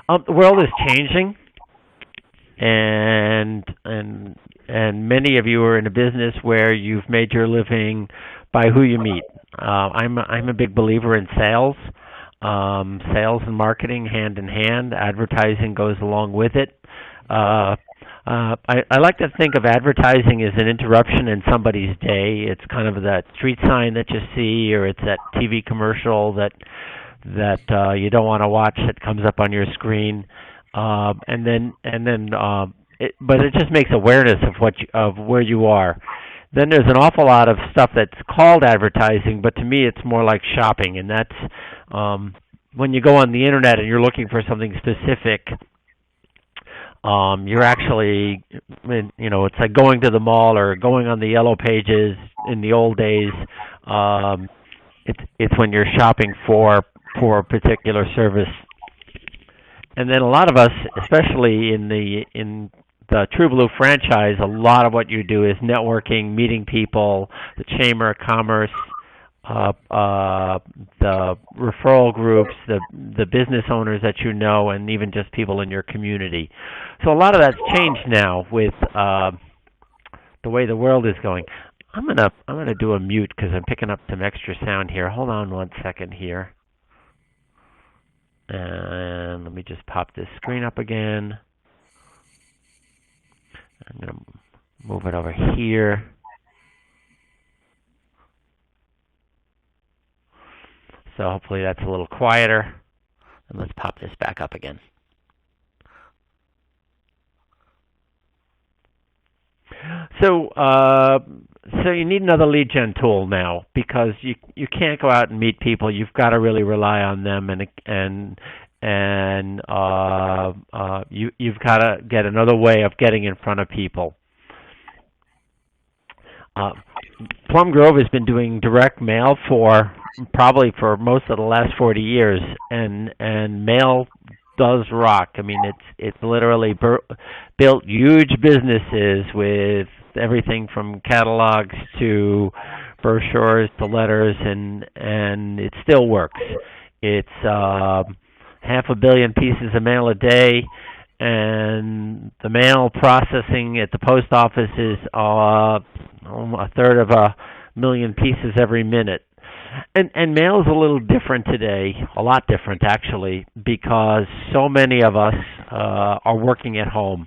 The world is changing, and many of you are in a business where you've made your living by who you meet. I'm a big believer in sales. Sales and marketing hand in hand. Advertising goes along with it. I like to think of advertising as an interruption in somebody's day. It's kind of that street sign that you see, or it's that TV commercial that you don't want to watch that comes up on your screen, but it just makes awareness of where you are. Then there's an awful lot of stuff that's called advertising, but to me it's more like shopping, and that's when you go on the internet and you're looking for something specific. You're actually, it's like going to the mall or going on the yellow pages in the old days. It's when you're shopping for a particular service. And then a lot of us, especially in the TruBlue franchise, a lot of what you do is networking, meeting people, the Chamber of Commerce, the referral groups, the business owners that you know, and even just people in your community. So a lot of that's changed now with the way the world is going. I'm gonna do a mute because I'm picking up some extra sound here. Hold on one second here. And let me just pop this screen up again. I'm going to move it over here. So hopefully that's a little quieter. And let's pop this back up again. So you need another lead gen tool now, because you can't go out and meet people. You've got to really rely on them, and you've got to get another way of getting in front of people. Plum Grove has been doing direct mail probably for most of the last 40 years, and mail does rock. I mean, it's literally built huge businesses with everything from catalogs to brochures to letters, and it still works. It's 500 million pieces of mail a day, and the mail processing at the post office is a third of 1 million pieces every minute. And mail is a little different today, a lot different actually, because so many of us are working at home.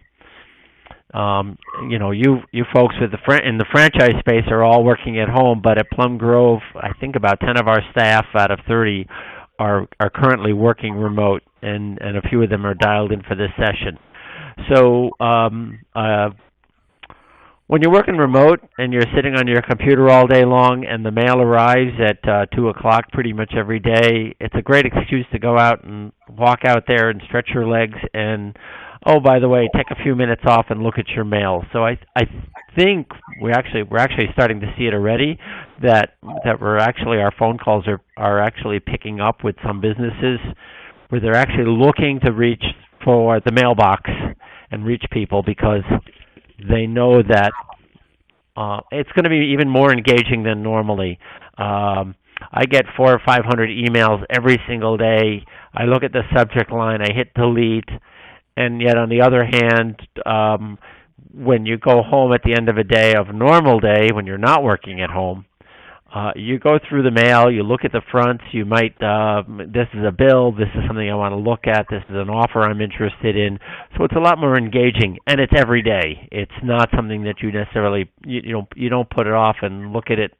You folks in the franchise space are all working at home, but at Plum Grove, I think about 10 of our staff out of 30 are currently working remote, and a few of them are dialed in for this session. So when you're working remote and you're sitting on your computer all day long and the mail arrives at 2 o'clock pretty much every day, it's a great excuse to go out and walk out there and stretch your legs and, oh, by the way, take a few minutes off and look at your mail. So I think we're actually starting to see it already, that our phone calls are actually picking up with some businesses where they're actually looking to reach for the mailbox and reach people, because they know that it's going to be even more engaging than normally. I get 400 or 500 emails every single day. I look at the subject line, I hit delete, and yet on the other hand, when you go home at the end of a day of a normal day, when you're not working at home, you go through the mail, you look at the fronts, you might, this is a bill, this is something I want to look at, this is an offer I'm interested in. So it's a lot more engaging, and it's every day. It's not something that you necessarily, you don't put it off and look at it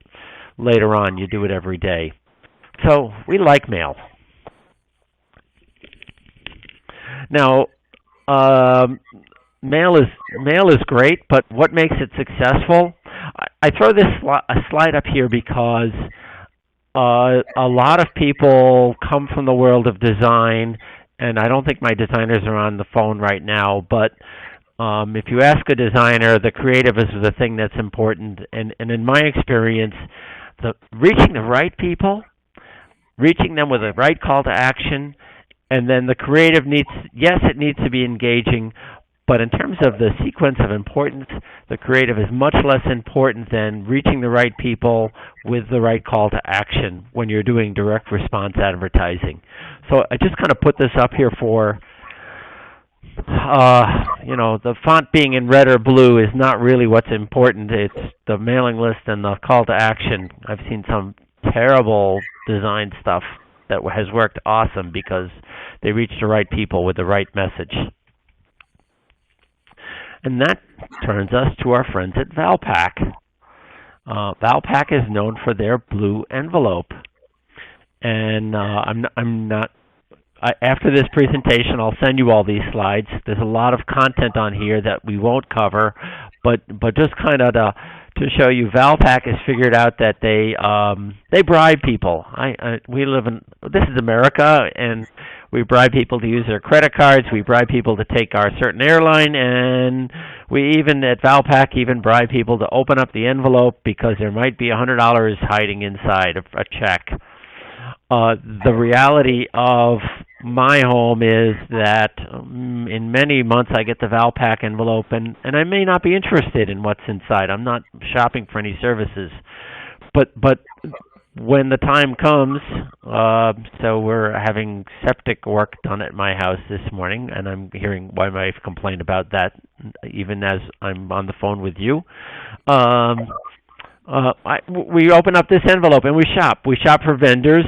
later on. You do it every day. So we like mail. Now, mail is great, but what makes it successful? I throw this slide up here because a lot of people come from the world of design, and I don't think my designers are on the phone right now, but if you ask a designer, the creative is the thing that's important. And in my experience, reaching the right people, reaching them with the right call to action, and then the creative needs to be engaging, but in terms of the sequence of importance, the creative is much less important than reaching the right people with the right call to action when you're doing direct response advertising. So I just kind of put this up here for The font being in red or blue is not really what's important. It's the mailing list and the call to action. I've seen some terrible design stuff that has worked awesome because they reached the right people with the right message. And that turns us to our friends at Valpak. Valpak is known for their blue envelope. And after this presentation, I'll send you all these slides. There's a lot of content on here that we won't cover, but just kind of to show you, Valpak has figured out that they bribe people. This is America, and we bribe people to use their credit cards. We bribe people to take our certain airline, and we even at Valpak even bribe people to open up the envelope because there might be $100 hiding inside a check. The reality of my home is that in many months I get the Valpak envelope, and I may not be interested in what's inside. I'm not shopping for any services. But when the time comes, so we're having septic work done at my house this morning, and I'm hearing my wife complain about that even as I'm on the phone with you. We open up this envelope and we shop. We shop for vendors,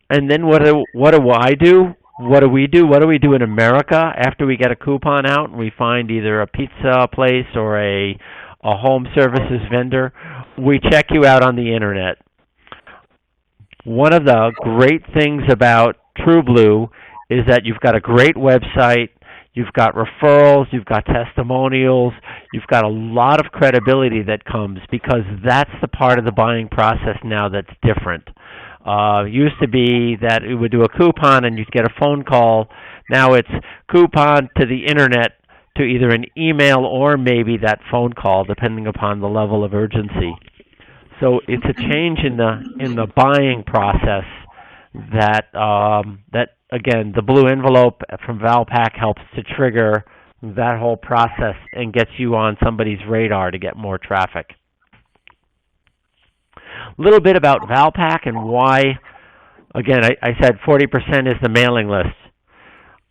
and then what do I do? What do we do? What do we do in America after we get a coupon out and we find either a pizza place or a home services vendor? We check you out on the internet. One of the great things about TruBlue is that you've got a great website. You've got referrals, you've got testimonials, you've got a lot of credibility that comes because that's the part of the buying process now that's different. Used to be that it would do a coupon and you'd get a phone call. Now it's coupon to the internet to either an email or maybe that phone call, depending upon the level of urgency. So it's a change in the buying process that again, the blue envelope from Valpak helps to trigger that whole process and gets you on somebody's radar to get more traffic. A little bit about Valpak and why, again, I said 40% is the mailing list.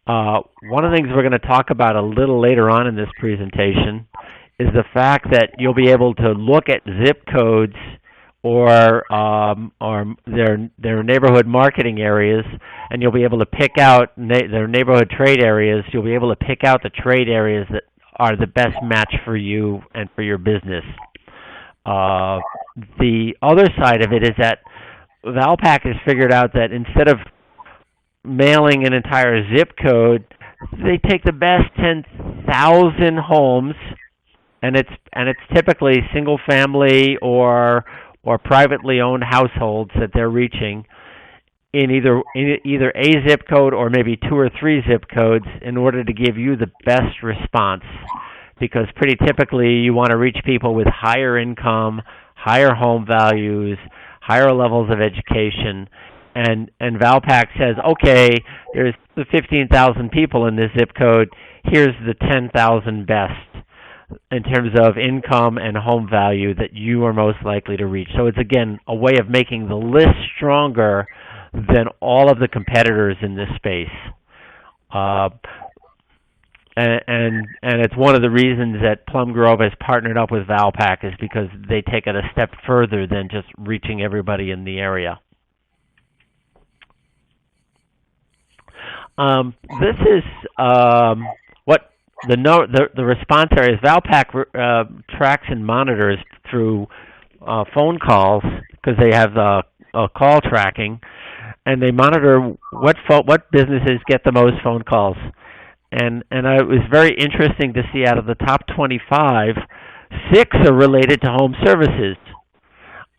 One of the things we're going to talk about a little later on in this presentation is the fact that you'll be able to look at zip codes or their neighborhood marketing areas, and you'll be able to pick out their neighborhood trade areas. You'll be able to pick out the trade areas that are the best match for you and for your business. The other side of it is that Valpak has figured out that instead of mailing an entire zip code, they take the best 10,000 homes, and it's typically single family or privately owned households that they're reaching in either a zip code or maybe 2 or 3 zip codes in order to give you the best response. Because pretty typically you want to reach people with higher income, higher home values, higher levels of education. And Valpak says, okay, there's the 15,000 people in this zip code. Here's the 10,000 best in terms of income and home value that you are most likely to reach. So it's, again, a way of making the list stronger than all of the competitors in this space. And it's one of the reasons that Plum Grove has partnered up with Valpak is because they take it a step further than just reaching everybody in the area. This is what the response area is. Valpak tracks and monitors through phone calls because they have call tracking, and they monitor what businesses get the most phone calls. And it was very interesting to see out of the top 25, 6 are related to home services.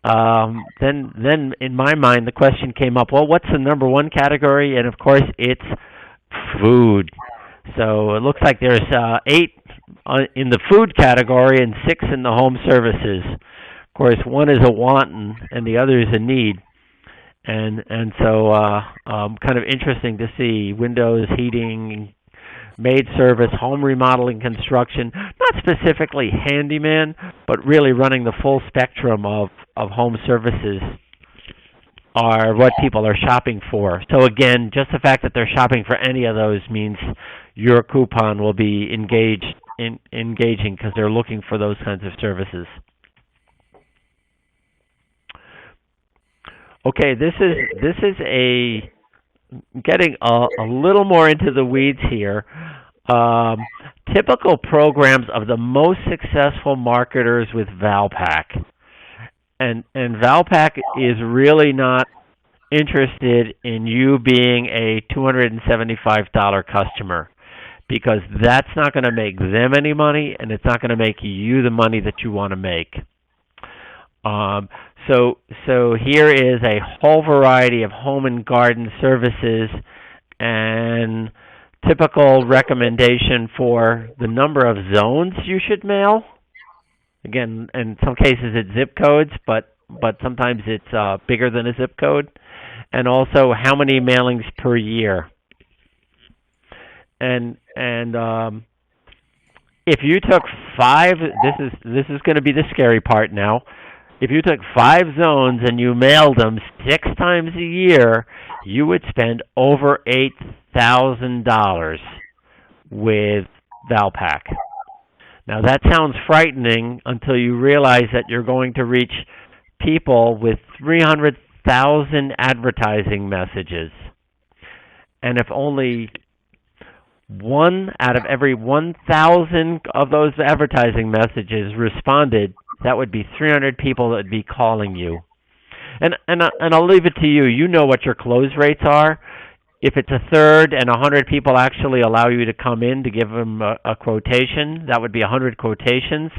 Then in my mind, the question came up, well, what's the number one category? And of course, it's food. So it looks like there's 8 in the food category and 6 in the home services. Of course, one is a want and the other is a need. And so kind of interesting to see windows, heating, maid service, home remodeling, construction, not specifically handyman, but really running the full spectrum of home services. are what people are shopping for. So again, just the fact that they're shopping for any of those means your coupon will be engaging because they're looking for those kinds of services. Okay, this is a getting a little more into the weeds here. Um, Typical programs of the most successful marketers with Valpak. And Valpak is really not interested in you being a $275 customer because that's not going to make them any money and it's not going to make you the money that you want to make. Um, so here is a whole variety of home and garden services and typical recommendation for the number of zones you should mail. Again, in some cases it's zip codes, but sometimes it's bigger than a zip code, and also how many mailings per year. And if you took five, this is going to be the scary part now. If you took 5 zones and you mailed them 6 times a year, you would spend over $8,000 with Valpak. Now that sounds frightening until you realize that you're going to reach people with 300,000 advertising messages. And if only 1 out of every 1,000 of those advertising messages responded, that would be 300 people that would be calling you. And I'll leave it to you. You know what your close rates are. If it's a third and 100 people actually allow you to come in to give them a quotation, that would be 100 quotations.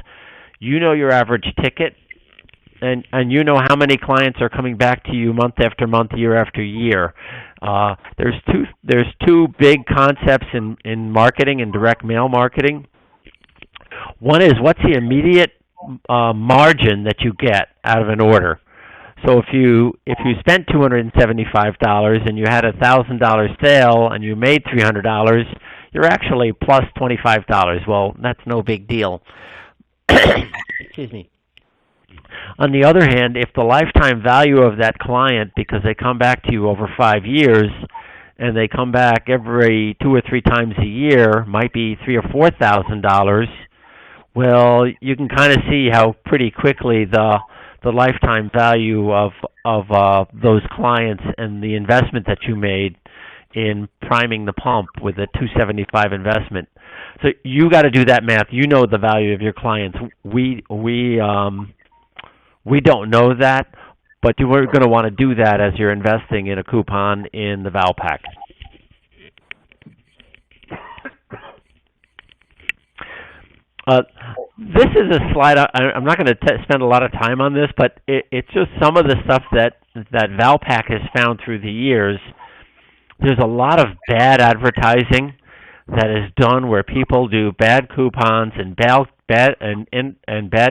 You know your average ticket, and you know how many clients are coming back to you month after month, year after year. There's two big concepts in marketing and direct mail marketing. One is what's the immediate margin that you get out of an order. So if you spent $275 and you had a $1,000 sale and you made $300, you're actually plus $25. Well, that's no big deal. Excuse me. On the other hand, if the lifetime value of that client, because they come back to you over 5 years, and they come back every 2 or 3 times a year, might be $3,000 or $4,000. Well, you can kind of see how pretty quickly the lifetime value of those clients and the investment that you made in priming the pump with a $275 investment. So you got to do that math. You know the value of your clients. We don't know that, but you are going to want to do that as you're investing in a coupon in the Valpak. This is a slide. I'm not going to spend a lot of time on this, but it's just some of the stuff that Valpak has found through the years. There's a lot of bad advertising that is done where people do bad coupons and bad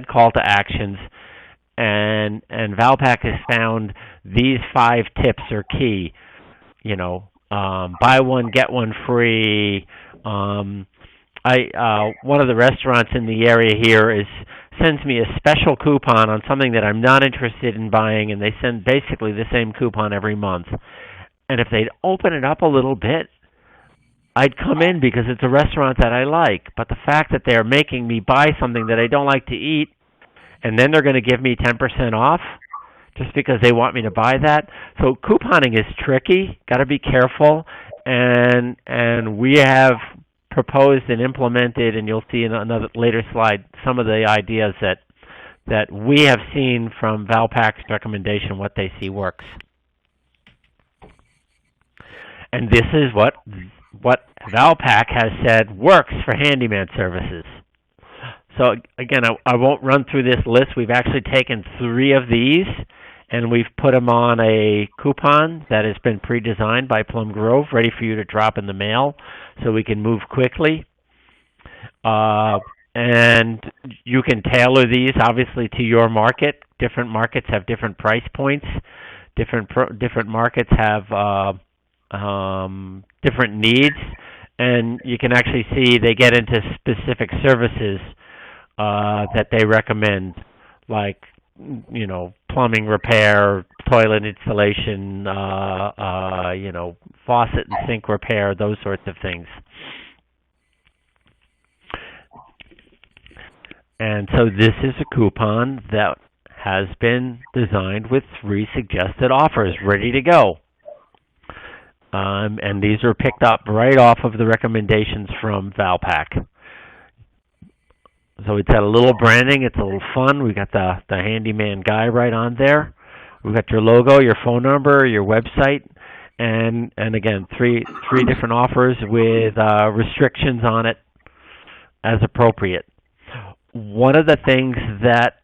call to actions, and Valpak has found these 5 tips are key. You know, buy one get one free. One of the restaurants in the area here sends me a special coupon on something that I'm not interested in buying, and they send basically the same coupon every month. And if they'd open it up a little bit, I'd come in because it's a restaurant that I like. But the fact that they're making me buy something that I don't like to eat, and then they're going to give me 10% off just because they want me to buy that. So couponing is tricky. Got to be careful. And we have proposed and implemented, and you'll see in another later slide, some of the ideas that we have seen from Valpak's recommendation, what they see works. And this is what Valpak has said works for handyman services. So again, I won't run through this list. We've actually taken 3 of these, and we've put them on a coupon that has been pre-designed by Plum Grove, ready for you to drop in the mail so we can move quickly. And you can tailor these, obviously, to your market. Different markets have different price points. Different markets have different needs. And you can actually see they get into specific services that they recommend, like plumbing repair, toilet installation, faucet and sink repair, those sorts of things. And so this is a coupon that has been designed with 3 suggested offers ready to go. And these are picked up right off of the recommendations from Valpak. So it's got a little branding. It's a little fun. We got the handyman guy right on there. We've got your logo, your phone number, your website, and again, three different offers with restrictions on it as appropriate. One of the things that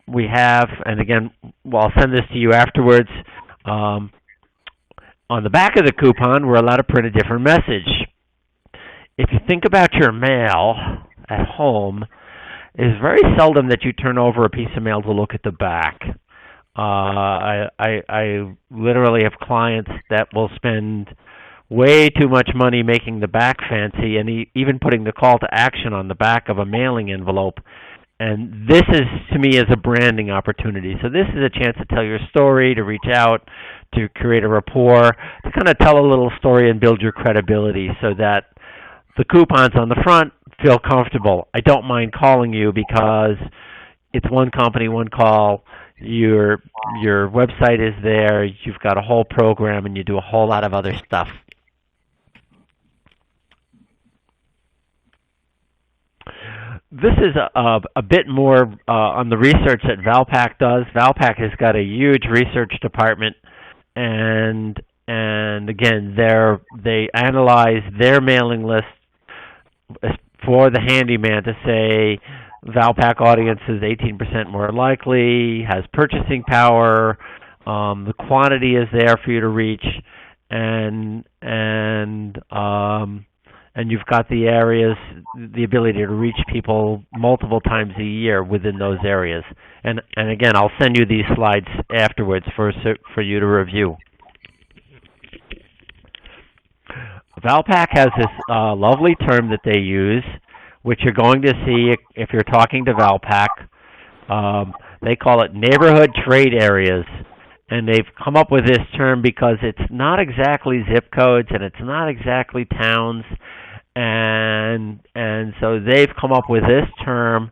we have, and again, I'll send this to you afterwards, on the back of the coupon, we're allowed to print a different message. If you think about your mail at home, it's very seldom that you turn over a piece of mail to look at the back. I literally have clients that will spend way too much money making the back fancy and even putting the call to action on the back of a mailing envelope. And this is, to me, is a branding opportunity. So this is a chance to tell your story, to reach out, to create a rapport, to kind of tell a little story and build your credibility so that the coupons on the front feel comfortable. I don't mind calling you because it's one company, one call. Your website is there. You've got a whole program, and you do a whole lot of other stuff. This is a bit more on the research that Valpak does. Valpak has got a huge research department, and again, they analyze their mailing list for the handyman to say Valpak audience is 18% more likely, has purchasing power, the quantity is there for you to reach, and you've got the areas, the ability to reach people multiple times a year within those areas. And again, I'll send you these slides afterwards for you to review. Valpak has this lovely term that they use, which you're going to see if you're talking to Valpak. They call it neighborhood trade areas. And they've come up with this term because it's not exactly zip codes and it's not exactly towns. And so they've come up with this term.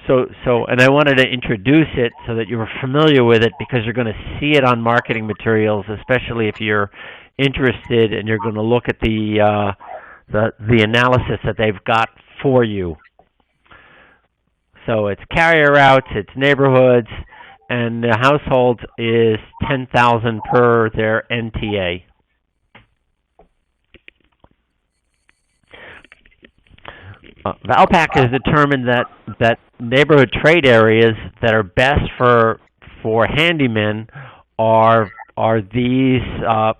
And I wanted to introduce it so that you were familiar with it because you're going to see it on marketing materials, especially if you're interested and you're going to look at the analysis that they've got for you. So it's carrier routes, it's neighborhoods, and the household is 10,000 per their NTA. Valpak has determined that neighborhood trade areas that are best for handymen are these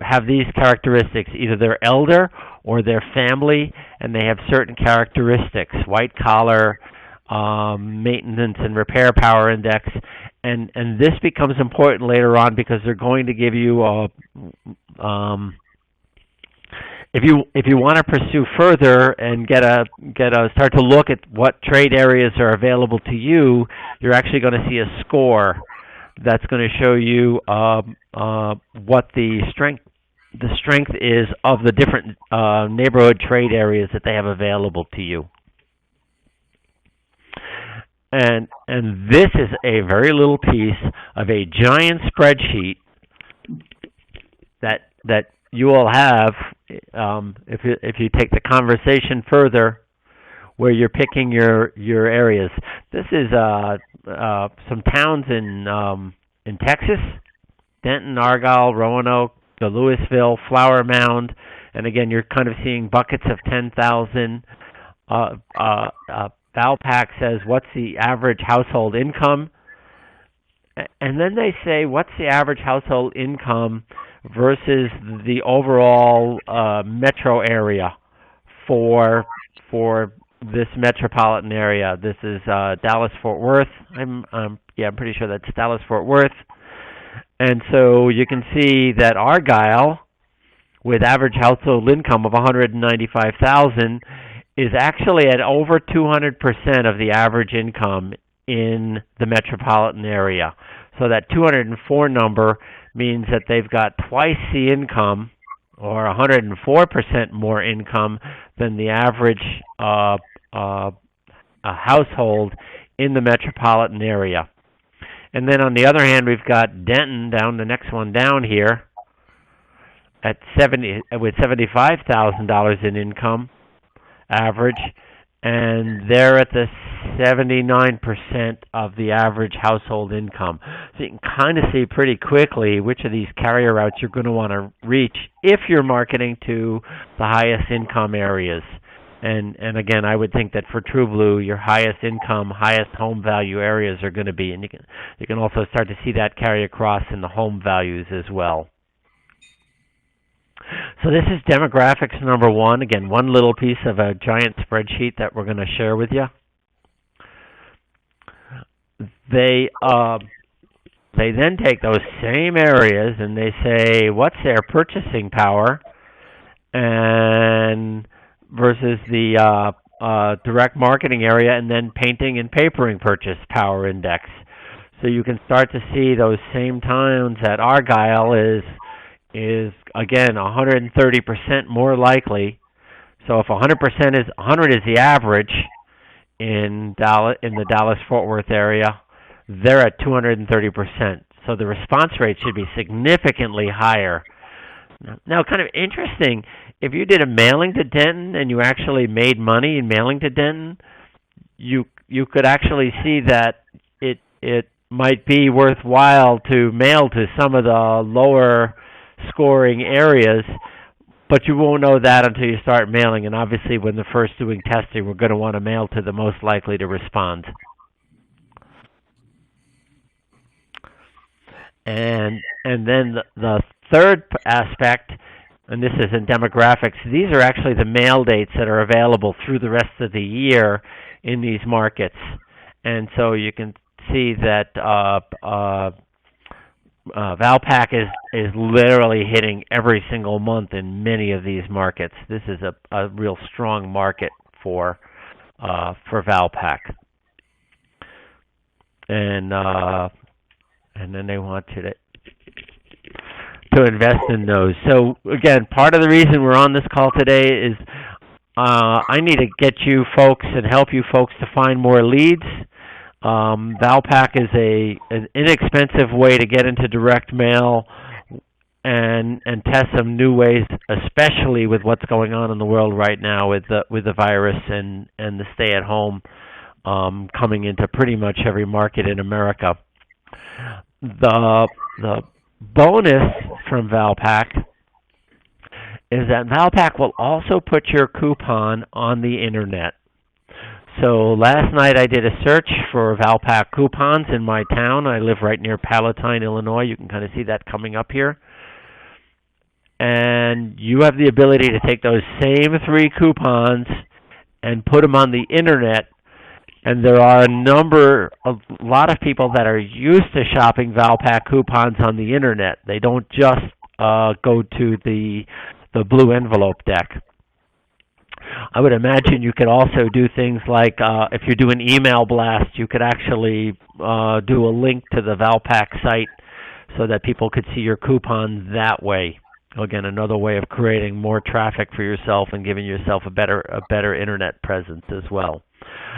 have these characteristics. Either they're elder or they're family, and they have certain characteristics: white collar, maintenance and repair power index, and this becomes important later on because they're going to give you if you want to pursue further and start to look at what trade areas are available to you, you're actually going to see a score that's going to show you what the strength is of the different neighborhood trade areas that they have available to you. And this is a very little piece of a giant spreadsheet that you will have if you take the conversation further, where you're picking your areas. This is some towns in Texas: Denton, Argyle, Roanoke, Louisville, Flower Mound, and again, you're kind of seeing buckets of 10,000. Valpak says, what's the average household income? And then they say, what's the average household income versus the overall metro area for this metropolitan area? This is Dallas-Fort Worth. I'm pretty sure that's Dallas-Fort Worth. And so you can see that Argyle, with average household income of $195,000, is actually at over 200% of the average income in the metropolitan area. So that 204 number means that they've got twice the income, or 104% more income than the average household in the metropolitan area. And then on the other hand, we've got Denton down, the next one down here, at with $75,000 in income average, and they're at the 79% of the average household income. So you can kind of see pretty quickly which of these carrier routes you're going to want to reach if you're marketing to the highest income areas. And again, I would think that for TruBlue, your highest income, highest home value areas are going to be, and you can also start to see that carry across in the home values as well. So this is demographics number one. Again, one little piece of a giant spreadsheet that we're going to share with you. They then take those same areas and they say, what's their purchasing power, and versus the direct marketing area, and then painting and papering purchase power index. So you can start to see those same towns that Argyle is again 130% more likely. So if 100% is 100 is the average in the Dallas-Fort Worth area, they're at 230%. So the response rate should be significantly higher. Now, kind of interesting, if you did a mailing to Denton and you actually made money in mailing to Denton, you could actually see that it might be worthwhile to mail to some of the lower scoring areas, but you won't know that until you start mailing. And obviously, when they're first doing testing, we're going to want to mail to the most likely to respond. And then the third aspect, and this is in demographics, these are actually the mail dates that are available through the rest of the year in these markets. And so you can see that Valpak is literally hitting every single month in many of these markets. This is a real strong market for Valpak. And then they want you to invest in those. So again, part of the reason we're on this call today is I need to get you folks and help you folks to find more leads. Valpak is an inexpensive way to get into direct mail and test some new ways, especially with what's going on in the world right now with the virus and the stay at home coming into pretty much every market in America. The bonus from Valpak is that Valpak will also put your coupon on the internet. So last night I did a search for Valpak coupons in my town. I live right near Palatine, Illinois. You can kind of see that coming up here. And you have the ability to take those same 3 coupons and put them on the internet. And there are a lot of people that are used to shopping Valpak coupons on the internet. They don't just go to the blue envelope deck. I would imagine you could also do things like if you do an email blast, you could actually do a link to the Valpak site so that people could see your coupon that way. Again, another way of creating more traffic for yourself and giving yourself a better internet presence as well.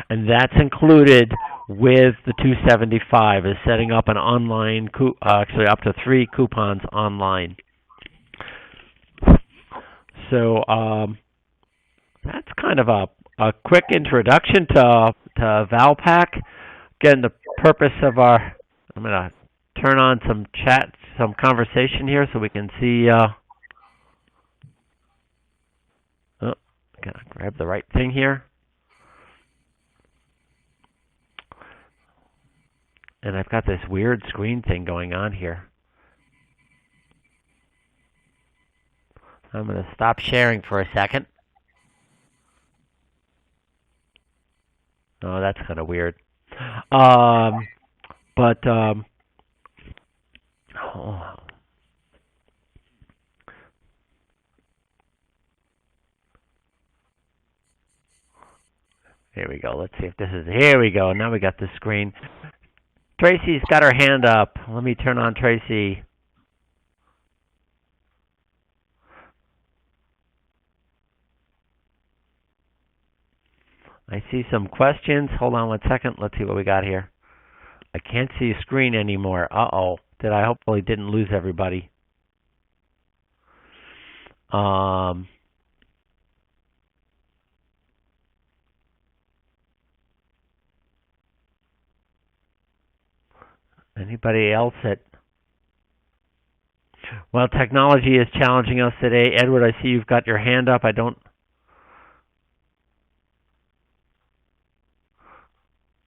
And that's included with the $275 is setting up an online, actually up to 3 coupons online. So that's kind of a quick introduction to Valpak. Again, the purpose of I'm going to turn on some chat, some conversation here so we can see. Gotta grab the right thing here. And I've got this weird screen thing going on here. I'm going to stop sharing for a second. Oh, that's kind of weird. Oh. Here we go. Let's see if this is. Here we go. Now we got the screen. Tracy's got her hand up. Let me turn on Tracy. I see some questions. Hold on 1 second. Let's see what we got here. I can't see a screen anymore. Uh-oh. Did I hopefully didn't lose everybody? Anybody else that... Well, technology is challenging us today. Edward, I see you've got your hand up. I don't...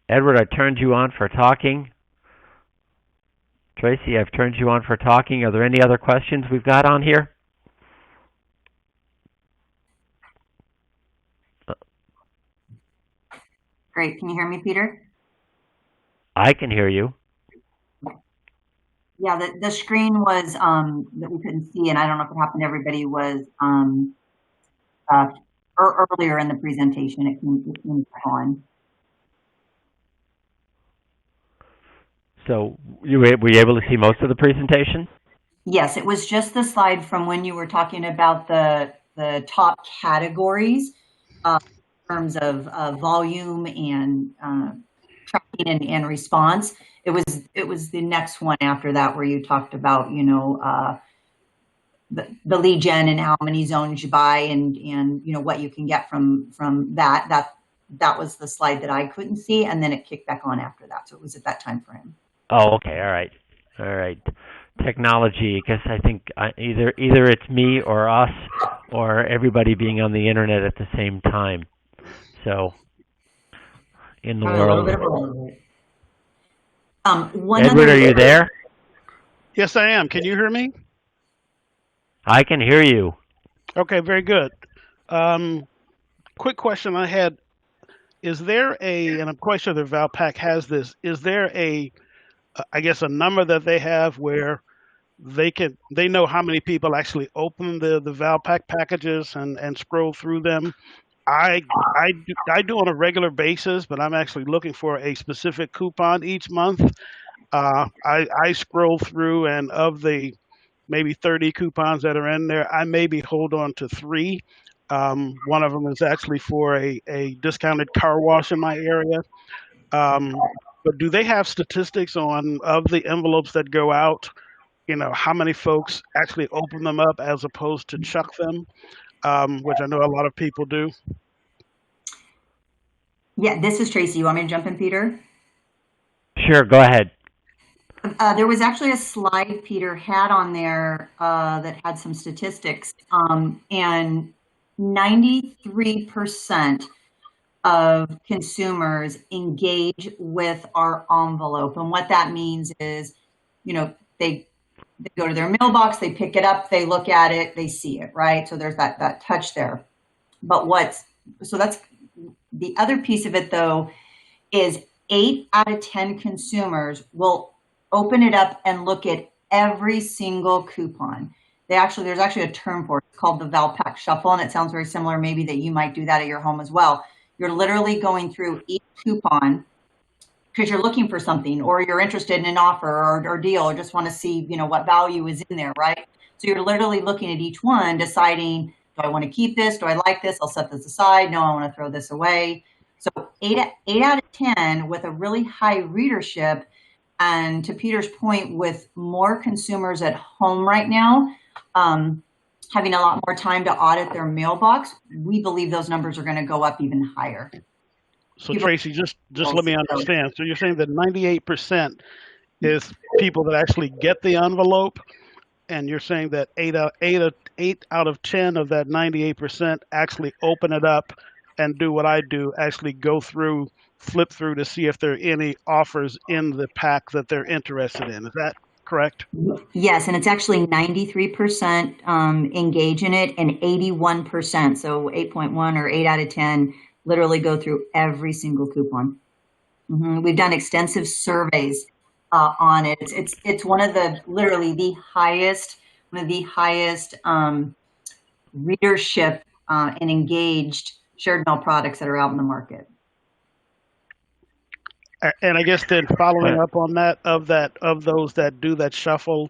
Edward, I turned you on for talking. Tracy, I've turned you on for talking. Are there any other questions we've got on here? Great. Can you hear me, Peter? I can hear you. Yeah, the screen was that we couldn't see, and I don't know if it happened to everybody, was earlier in the presentation. It came on. So were you able to see most of the presentation? Yes, it was just the slide from when you were talking about the top categories in terms of volume and tracking and response. It was the next one after that where you talked about, you know, the lead gen and how many zones you buy and you know what you can get from that. That was the slide that I couldn't see, and then it kicked back on after that. So it was at that time frame. Oh, okay. All right. Technology, because I think either it's me or us or everybody being on the internet at the same time. So in the world. Edward, are you there? Yes, I am. Can you hear me? I can hear you. Okay, very good. Quick question I had. Is there and I'm quite sure that Valpak has this, is there I guess a number that they have where they know how many people actually open the Valpak packages and scroll through them? I do on a regular basis, but I'm actually looking for a specific coupon each month. I scroll through, and of the maybe 30 coupons that are in there, I maybe hold on to 3. One of them is actually for a discounted car wash in my area. But do they have statistics on of the envelopes that go out? You know, how many folks actually open them up as opposed to chuck them, which I know a lot of people do. Yeah, this is Tracy. You want me to jump in, Peter? Sure, go ahead. There was actually a slide Peter had on there that had some statistics, and 93% of consumers engage with our envelope. And what that means is, you know, they go to their mailbox, they pick it up, they look at it, they see it, right? So there's that touch there. But so that's the other piece of it, though, is 8 out of 10 consumers will open it up and look at every single coupon. There's actually a term for it. It's called the Valpak Shuffle, and it sounds very similar. Maybe that you might do that at your home as well. You're literally going through each coupon because you're looking for something, or you're interested in an offer or deal, or just want to see, you know, what value is in there, right? So you're literally looking at each one, deciding, do I want to keep this? Do I like this? I'll set this aside. No, I want to throw this away. So 8 out of 10 with a really high readership. And to Peter's point, with more consumers at home right now, having a lot more time to audit their mailbox, we believe those numbers are going to go up even higher. So Tracy, just let me understand. So you're saying that 98% is people that actually get the envelope, and you're saying that 8 out of 10 of that 98% actually open it up and do what I do, actually go through, flip through to see if there are any offers in the pack that they're interested in. Is that correct? Yes, and it's actually 93% engage in it and 81%, so 8.1 or 8 out of 10 literally go through every single coupon. We've done extensive surveys on it. It's one of the highest readership and engaged shared mail products that are out in the market. And I guess then following up on that, of those that do that shuffle,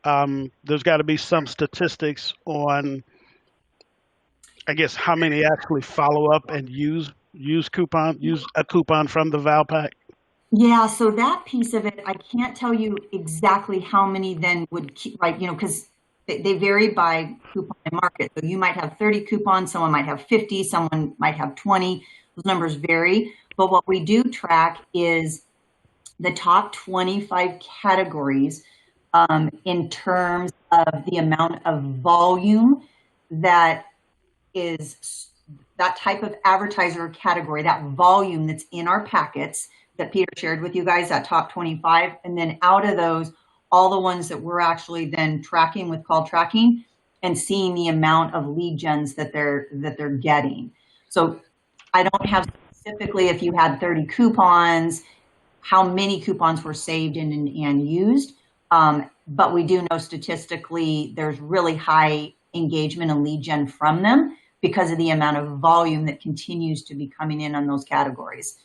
there's got to be some statistics on, I guess, how many actually follow up and use a coupon from the Valpak. Yeah, so that piece of it, I can't tell you exactly how many then would keep, right, because they vary by coupon and market. So you might have 30 coupons, someone might have 50, someone might have 20. Those numbers vary. But what we do track is the top 25 categories in terms of the amount of volume that is that type of advertiser category, that volume that's in our packets that Peter shared with you guys, that top 25. And then out of those, all the ones that we're actually then tracking with call tracking and seeing the amount of lead gens that they're getting. So I don't have specifically if you had 30 coupons, how many coupons were saved and used. But we do know statistically there's really high engagement and lead gen from them because of the amount of volume that continues to be coming in on those categories.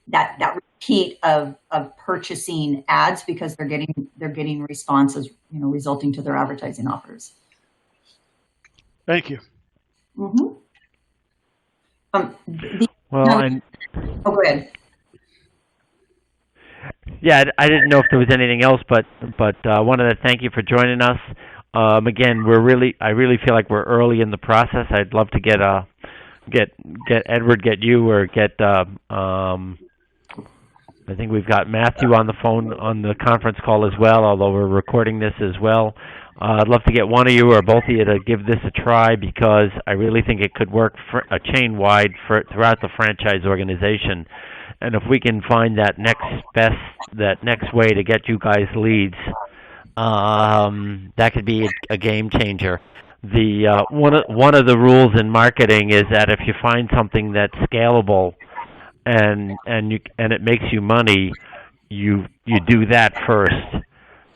That repeat of purchasing ads because they're getting responses, resulting to their advertising offers. Thank you. Mm-hmm. Go ahead. Yeah, I didn't know if there was anything else, but wanted to thank you for joining us. Again, I really feel like we're early in the process. I'd love to get Edward, get you, or get I think we've got Matthew on the phone on the conference call as well, although we're recording this as well. I'd love to get one of you or both of you to give this a try because I really think it could work for a chain-wide throughout the franchise organization. And if we can find that next way to get you guys leads, that could be a game changer. The one of the rules in marketing is that if you find something that's scalable and it makes you money, you do that first.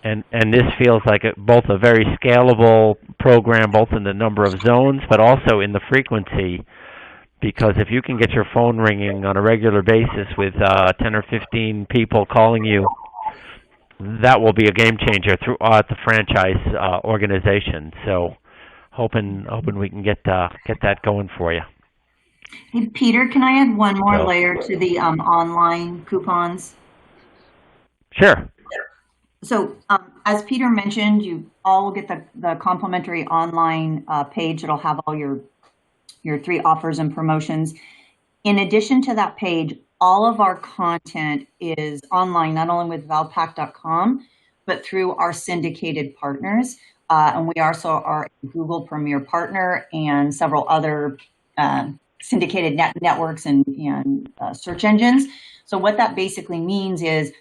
And this feels like both a very scalable program, both in the number of zones, but also in the frequency. Because if you can get your phone ringing on a regular basis with 10 or 15 people calling you, that will be a game changer throughout the franchise organization. So, hoping we can get that going for you. Hey, Peter, can I add one more layer to the online coupons? Sure. So, as Peter mentioned, you all will get the complimentary online page that'll have all your 3 offers and promotions. In addition to that page, all of our content is online, not only with Valpak.com, but through our syndicated partners. And we also are a Google Premier partner and several other syndicated networks and search engines. So what that basically means is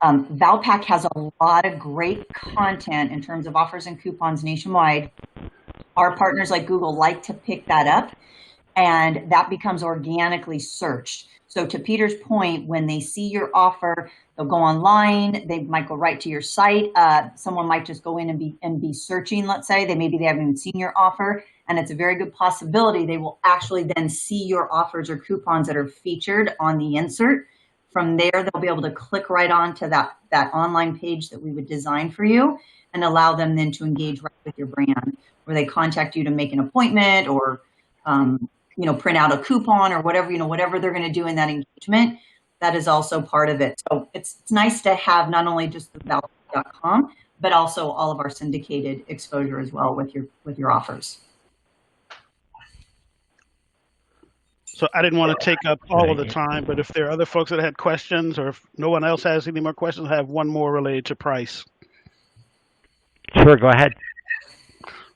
Valpak has a lot of great content in terms of offers and coupons nationwide. Our partners like Google like to pick that up, and that becomes organically searched. So to Peter's point, when they see your offer, they'll go online, they might go right to your site. Someone might just go in and be searching, let's say. They haven't even seen your offer, and it's a very good possibility they will actually then see your offers or coupons that are featured on the insert. From there, they'll be able to click right on to that online page that we would design for you and allow them then to engage right with your brand, where they contact you to make an appointment or print out a coupon or whatever they're going to do in that engagement. That is also part of it. So it's nice to have not only just the Valpak.com, but also all of our syndicated exposure as well with your offers. So I didn't want to take up all of the time, but if there are other folks that had questions, or if no one else has any more questions, I have one more related to price. Sure, go ahead.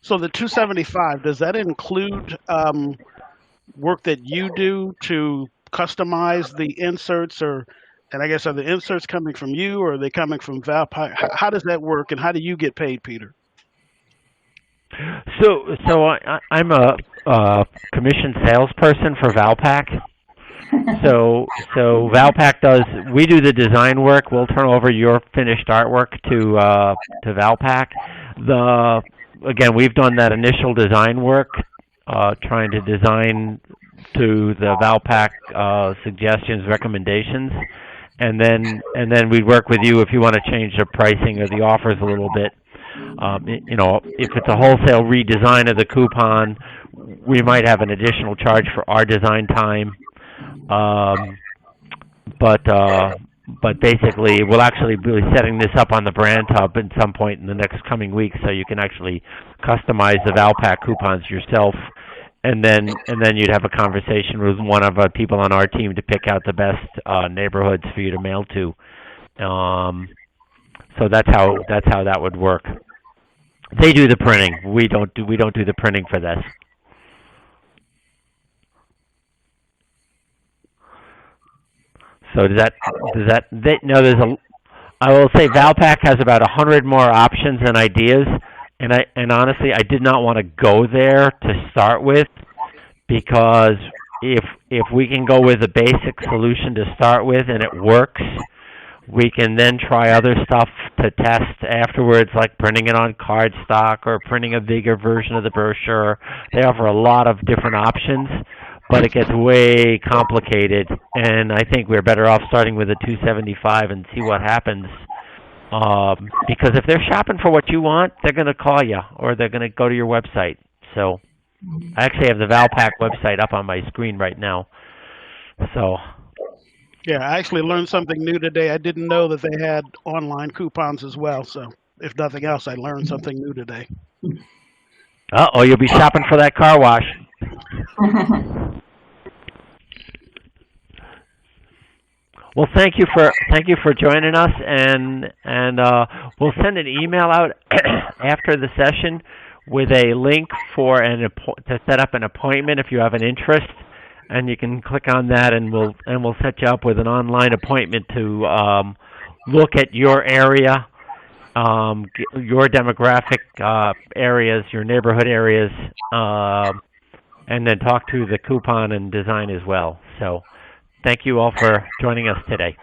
So the $275, does that include work that you do to customize the inserts, and I guess are the inserts coming from you or are they coming from Valpak? How does that work, and how do you get paid, Peter? So I'm a commission salesperson for Valpak. So Valpak we do the design work. We'll turn over your finished artwork to Valpak. Again, we've done that initial design work, trying to design to the Valpak suggestions, recommendations, and then we'd work with you if you want to change the pricing or the offers a little bit. You know, if it's a wholesale redesign of the coupon, we might have an additional charge for our design time. Um, but basically, we'll actually be setting this up on the brand hub at some point in the next coming weeks, so you can actually customize the Valpak coupons yourself, and then you'd have a conversation with one of the people on our team to pick out the best neighborhoods for you to mail to. So that's how that would work. They do the printing. We don't do the printing for this. So I will say Valpak has about 100 more options and ideas, and honestly, I did not want to go there to start with, because if we can go with a basic solution to start with and it works, we can then try other stuff to test afterwards, like printing it on cardstock or printing a bigger version of the brochure. They offer a lot of different options, but it gets way complicated, and I think we're better off starting with a 275 and see what happens. Because if they're shopping for what you want, they're going to call you, or they're going to go to your website. So I actually have the Valpak website up on my screen right now. So Yeah, I actually learned something new today. I didn't know that they had online coupons as well. So if nothing else, I learned something new today. Uh-oh, you'll be shopping for that car wash. Well, thank you for joining us, and we'll send an email out after the session with a link for to set up an appointment if you have an interest, and you can click on that, and we'll set you up with an online appointment to look at your area, your demographic areas, your neighborhood areas, and then talk to the coupon and design as well. So thank you all for joining us today.